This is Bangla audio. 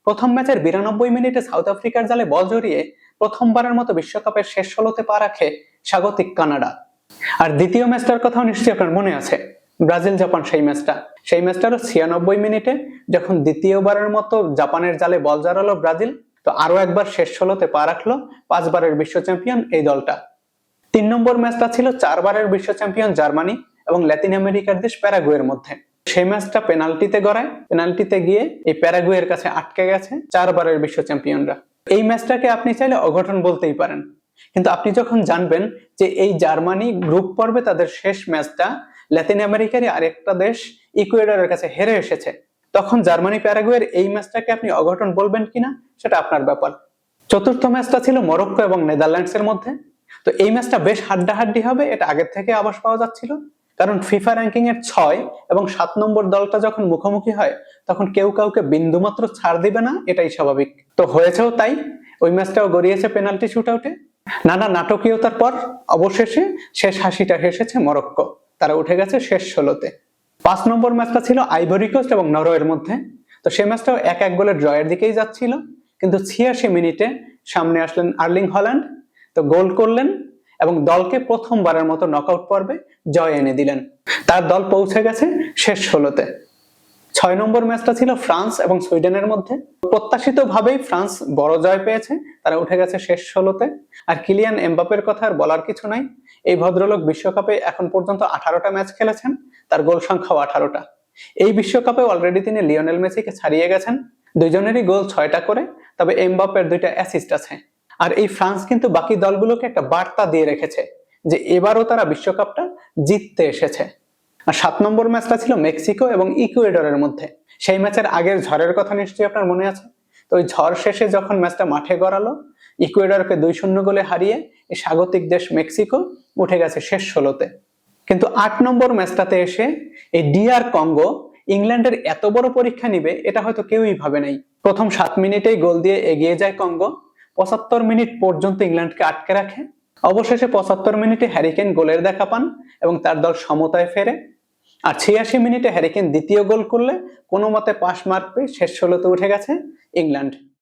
প্রথম ম্যাচের 92 মিনিটে সাউথ আফ্রিকার জালে বল জড়িয়ে প্রথমবারের মতো বিশ্বকাপের শেষ 16তে পা রাখে স্বাগতিক কানাডা। আর দ্বিতীয় ম্যাচটার কথাও নিশ্চয়ই আপনার মনে আছে, ব্রাজিল জাপান সেই ম্যাচটারও 96 মিনিটে যখন দ্বিতীয়বারের মতো জাপানের জালে বল জড়ালো ব্রাজিল, তো আরো একবার শেষ 16তে পা রাখলো 5 বারের বিশ্ব চ্যাম্পিয়ন এই দলটা। 3 নম্বর ম্যাচটা ছিল 4 বারের বিশ্ব চ্যাম্পিয়ন জার্মানি এবং ল্যাতিন আমেরিকার দেশ প্যারাগুয়ের মধ্যে। সেই ম্যাচটা পেনাল্টিতে গড়ায়, পেনাল্টিতে গিয়ে এই প্যারাগুয়ের কাছে আটকে গেছে 4 বারের বিশ্ব চ্যাম্পিয়নরা। এই ম্যাচটাকে আপনি চাইলে অঘটন বলতেই পারেন, কিন্তু আপনি যখন জানবেন যে এই জার্মানি গ্রুপ পর্বে তাদের শেষ ম্যাচটা ল্যাতিন আমেরিকারই আরেকটা দেশ ইকুয়েডরের কাছে হেরে এসেছে, তখন জার্মানি প্যারাগুয়ের এই ম্যাচটাকে আপনি অঘটন বলবেন কিনা সেটা আপনার ব্যাপার। চতুর্থ ম্যাচটা ছিল মরক্কো এবং নেদারল্যান্ডসের মধ্যে। তো এই ম্যাচটা বেশ হাড্ডাহাড্ডি হবে, এটা আগের থেকে আভাস পাওয়া যাচ্ছিল, কারণ ফিফা র্যাঙ্কিং এর 6 এবং 7 নম্বর দলটা যখন মুখোমুখি হয় তখন কেউ কাউকে বিন্দুমাত্র ছাড় দিবে না, এটাই স্বাভাবিক। তো হয়েছেও তাই, ওই ম্যাচটাও গড়িয়েছে পেনাল্টি শুটআউটে। নানা নাটকীয়তার পর অবশেষে শেষ হাসিটা হেসেছে মরক্কো, তারা উঠে গেছে শেষ 16তে। 5 নম্বর ম্যাচটা ছিল আইভরি কোস্ট এবং নরওয়ের মধ্যে। তো সেই ম্যাচটাও 1-1 গোলের ড্রয়ের দিকেই যাচ্ছিল, কিন্তু 86 মিনিটে সামনে আসলেন আর্লিং হল্যান্ড, তো গোল করলেন এবং দলকে প্রথমবারের মতো নকআউট পর্বে জয় এনে দিলেন। তার দল পৌঁছে গেছে শেষ 16তে। 6 নম্বর ম্যাচটা ছিল ফ্রান্স এবং সুইডেনের মধ্যে। প্রত্যাশিতভাবেই ফ্রান্স বড় জয় পেয়েছে, তারা উঠে গেছে শেষ 16তে। আর কিলিয়ান এমবাপ্পের কথা আর বলার কিছু নাই, এই ভদ্রলোক বিশ্বকাপে এখন পর্যন্ত 18টা ম্যাচ খেলেছেন, তার গোল সংখ্যাও 18টা। এই বিশ্বকাপে অলরেডি তিনি লিওনেল মেসিকে ছাড়িয়ে গেছেন, দুইজনেরই গোল 6টা করে, তবে এমবাপ্পের 2টা অ্যাসিস্ট আছে। আর এই ফ্রান্স কিন্তু বাকি দলগুলোকে একটা বার্তা দিয়ে রেখেছে যে এবারও তারা বিশ্বকাপটা জিততে এসেছে। আর 7 নম্বর ম্যাচটা ছিল মেক্সিকো এবং ইকুয়েডরের মধ্যে। সেই ম্যাচের আগের ঝড়ের কথা নিশ্চয়ই আপনার মনে আছে। তো ওই ঝড় শেষে যখন ম্যাচটা মাঠে গড়ালো, ইকুয়েডরকে 2-0 গোলে হারিয়ে এই স্বাগতিক দেশ মেক্সিকো উঠে গেছে শেষ 16তে। কিন্তু 8 নম্বর ম্যাচটাতে এসে এই ডিআর কঙ্গো ইংল্যান্ডের এত বড় পরীক্ষা নিবে এটা হয়তো কেউই ভাবে নাই। প্রথম 7 মিনিটেই গোল দিয়ে এগিয়ে যায় কঙ্গো, 75 মিনিট পর্যন্ত ইংল্যান্ডকে আটকে রাখে। অবশেষে 75 মিনিটে হ্যারি কেন গোলের দেখা পান এবং তার দল সমতায় ফেরে। আর 86 মিনিটে হ্যারি কেন দ্বিতীয় গোল করলে কোনো মতে পাস মার্ক পেয়ে শেষ 16তে উঠে গেছে ইংল্যান্ড।